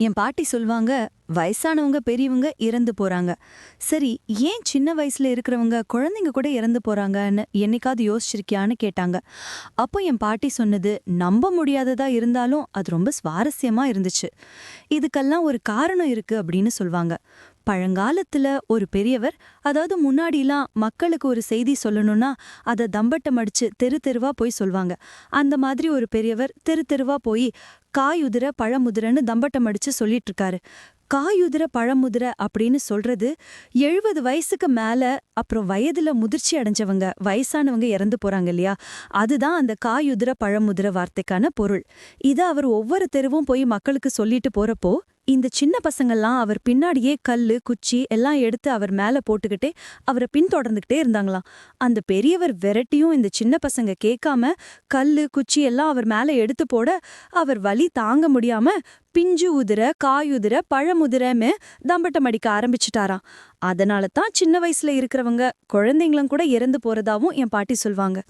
என் பாட்டி சொல்வாங்க, வயசானவங்க பெரியவங்க இறந்து போறாங்க. சரி, ஏன் சின்ன வயசுல இருக்கிறவங்க குழந்தைங்க கூட இறந்து போறாங்கன்னு என்னைக்காவது யோசிச்சிருக்கியான்னு கேட்டாங்க. அப்போ என் பாட்டி சொன்னது நம்ப முடியாததா இருந்தாலும் அது ரொம்ப சுவாரஸ்யமா இருந்துச்சு. இதுக்கெல்லாம் ஒரு காரணம் இருக்கு அப்படின்னு சொல்வாங்க. பழங்காலத்துல ஒரு பெரியவர், அதாவது முன்னாடிலாம் மக்களுக்கு ஒரு செய்தி சொல்லணும்னா அத தம்பட்டம் அடிச்சு தெரு தெருவா போய் சொல்வாங்க. அந்த மாதிரி ஒரு பெரியவர் தெரு தெருவா போய் காயுதிர பழமுதிரன்னு தம்பட்டம் அடிச்சு சொல்லிட்டு இருக்காரு. காயுதிர பழமுதிர அப்படின்னு சொல்றது 70 வயசுக்கு மேல, அப்புறம் வயதுல முதிர்ச்சி அடைஞ்சவங்க, வயசானவங்க இறந்து போறாங்க இல்லையா? அதுதான் அந்த காயுதிர பழமுதிர வார்த்தைக்கான பொருள். இத அவர் ஒவ்வொரு தெருவும் போய் மக்களுக்கு சொல்லிட்டு போறப்போ, இந்த சின்ன பசங்கள்லாம் அவர் பின்னாடியே கல்லு, குச்சி எல்லாம் எடுத்து அவர் மேல போட்டுக்கிட்டே அவரை பின்தொடர்ந்துகிட்டே இருந்தாங்களாம். அந்த பெரியவர் விரட்டியும் இந்த சின்ன பசங்க கேட்காம கல்லு, குச்சி எல்லாம் அவர் மேல எடுத்து போட, அவர் வலி தாங்க முடியாம பிஞ்சு உதிர, காயுதிர, பழமுதிரன்னு தம்பட்டம் அடிக்க ஆரம்பிச்சுட்டாராம். அதனால தான் சின்ன வயசுல இருக்கிறவங்க குழந்தைங்களும் கூட இறந்து போறதாவும் என் பாட்டி சொல்வாங்க.